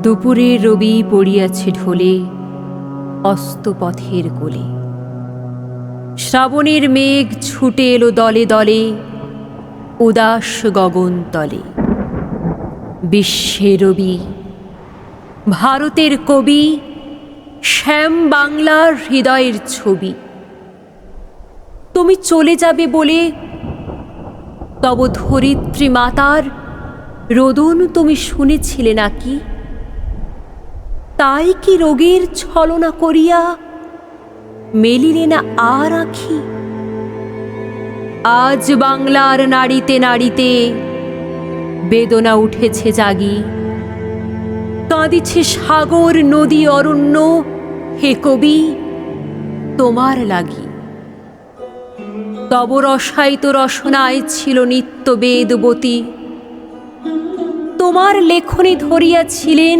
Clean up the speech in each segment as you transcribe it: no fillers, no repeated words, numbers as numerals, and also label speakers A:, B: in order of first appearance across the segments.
A: দুপুরের রবি পড়িয়াছে ঢলে অস্তপথের কোলে। শ্রাবণের মেঘ ছুটে এলো দলে দলে উদাস গগন তলে। বিশ্বের রবি, ভারতের কবি, শ্যাম বাংলার হৃদয়ের ছবি। তুমি চলে যাবে বলে তব ধরিত্রী মাতার রোদন তুমি শুনেছিলে নাকি? তাই কি রোগের ছলনা করিয়া মেলিলে না আর আঁখি? আজ বাংলার নাড়িতে নাড়িতে বেদনা উঠেছে জাগি। কাঁদিছে সাগর নদী অরণ্য, হে কবি তোমার লাগি। তব রসায়িত রসনায় ছিল নিত্য বেদবতী। তোমার লেখনী ধরিয়াছিলেন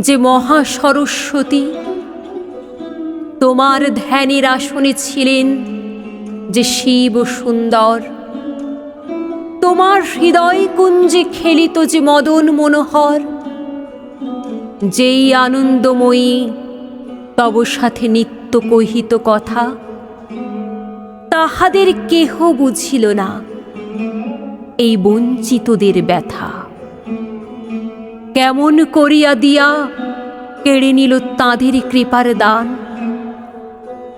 A: যে মহা সরস্বতী। তোমার ধ্যানের আসনে ছিলেন যে শিব সুন্দর। তোমার হৃদয় কুঞ্জে খেলিত যে মদন মনোহর। যেই আনন্দময়ী তব সাথে নিত্য কহিত কথা, তাহাদের কেহ বুঝিল না এই বঞ্চিতদের ব্যথা। কেমন করিয়া দিয়া কেড়ে নিল তাঁদের কৃপার দান।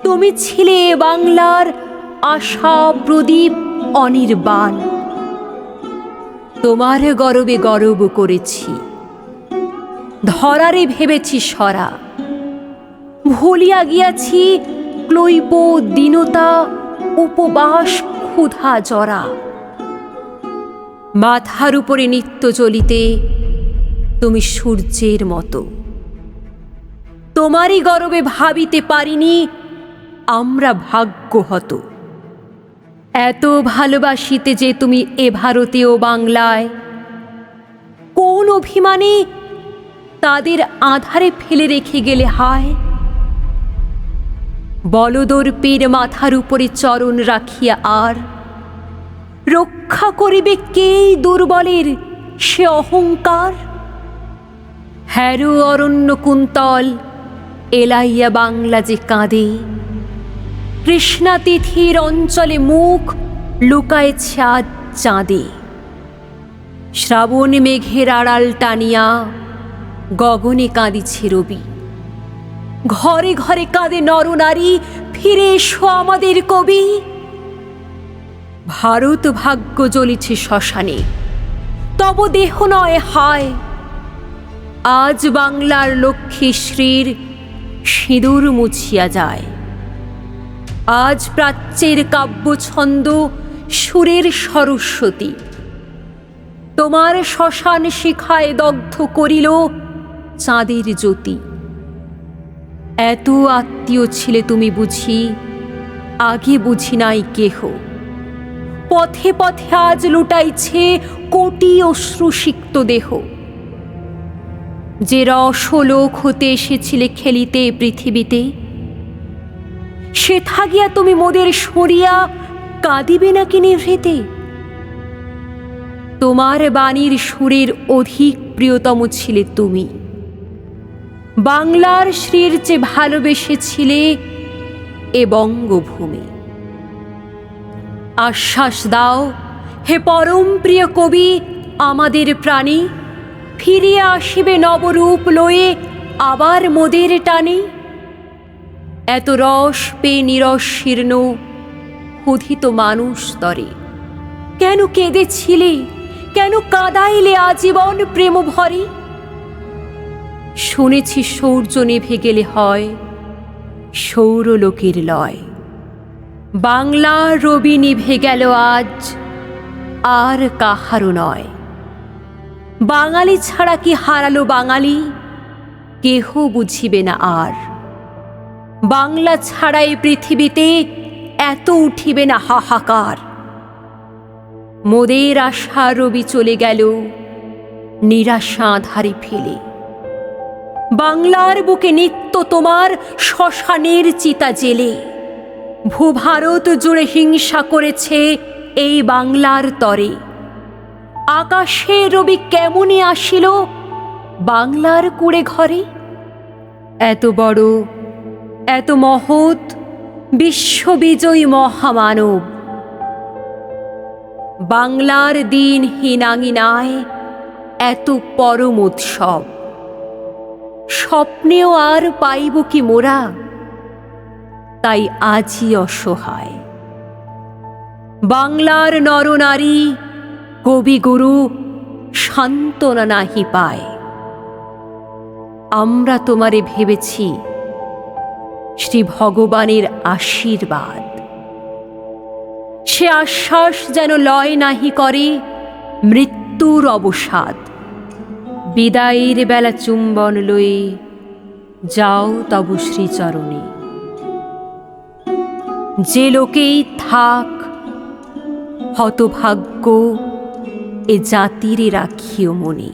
A: তুমি ছিলে এ বাংলার আশা প্রদীপ অনির্বাণ। তোমার গরবে গরব করেছি, ধরারে ভেবেছি সরা। ভুলিয়া গিয়াছি ক্লৈব দীনতা, উপবাস ক্ষুধা জরা। মাথার উপরে নিত্য জ্বলিতে তুমি সূর্যের মতো। তোমারই গরবে ভাবিতে পারিনি আমরা ভাগ্যহত। এত ভালোবাসিতে যে তুমি এ ভারতীয় বাংলায়, কোন অভিমানে তাদের আধারে ফেলে রেখে গেলে হায়? বলদর্পের মাথার উপরে চরণ রাখিয়া আর রক্ষা করিবে কেই দুর্বলের সে অহংকার? হ্যারো অরণ্য কুন্তল এলাইয়া বাংলা যে কাঁদে। কৃষ্ণা তিথির অঞ্চলে মুখ লুকায়েছে আজ চাঁদে। শ্রাবণ মেঘের আড়াল টানিয়া গগনে কাঁদিছে রবি। ঘরে ঘরে কাঁদে নরনারী, ফিরে এসো আমাদের কবি। ভারত ভাগ্য জ্বলিছে শ্মশানে, তব দেহ নয় হায়। আজ বাংলার লক্ষ্মী শ্রীর সিঁদুর মুছিয়া যায়। আজ প্রাচ্যের কাব্যছন্দ সুরের সরস্বতী তোমার শ্মশান শিখায় দগ্ধ করিল চাঁদের জ্যোতি। এত আত্মীয় ছিলে তুমি বুঝি, আগে বুঝি নাই কেহ। পথে পথে আজ লুটাইছে কোটি অশ্রুসিক্ত দেহ। যে রসলোক হতে এসেছিলে খেলিতে পৃথিবীতে, সে থাকিয়া তুমি মোদের সরিয়া কাঁদিবে নাকি নিভৃতে? তোমার বাণীর সুরের অধিক প্রিয়তম ছিলে তুমি। বাংলার শ্রীর চেয়ে ভালোবেসেছিলে এ বঙ্গভূমি। আশ্বাস দাও হে পরম প্রিয় কবি আমাদের প্রাণী, ফিরিয়া আসিবে নবরূপ লয়ে আবার মোদের টানে। এত রস পেয়ে নিরস শীর্ণ ক্ষুধিত মানুষ তরে কেন কেঁদেছিলে, কেন কাঁদাইলে আজীবন প্রেম ভরে? শুনেছি সূর্য নিভে গেলে হয় সৌরলোকের লয়। বাংলার রবি নিভে গেল আজ, আর কাহারও নয়। বাঙালি ছাড়া কি হারালো বাঙালি, কেহ বুঝিবে না আর। বাংলা ছাড়া এই পৃথিবীতে এত উঠিবে না হাহাকার। মোদের আশা রবি চলে গেল নিরাশা আধারে ফেলে। বাংলার বুকে নিত্য তোমার শ্মশানের চিতা জেলে। ভূভারত জুড়ে হিংসা করেছে এই বাংলার তরে। আকাশে রবি কেমনে আসিল বাংলার কুড়ে ঘরে? এত বড়, এত মহৎ, বিশ্ববিজয়ী মহামানব বাংলার দিনহীন আঙিনায় এত পরম উৎসব, স্বপ্নেও আর পাইব কি মোরা? তাই আজই অসহায় বাংলার নরনারী, কবিগুরু সান্ত্বনা নাহি পায়। আমরা তোমারে ভেবেছি শ্রী ভগবানের আশীর্বাদ, সে আশ্বাস যেন লয় নাহি করে মৃত্যুর অবসাদ। বিদায়ের বেলা চুম্বন লয়ে যাও তব শ্রীচরণে, যে লোকেই থাক হতভাগ্য এ জাতিরে রাখিও মনে।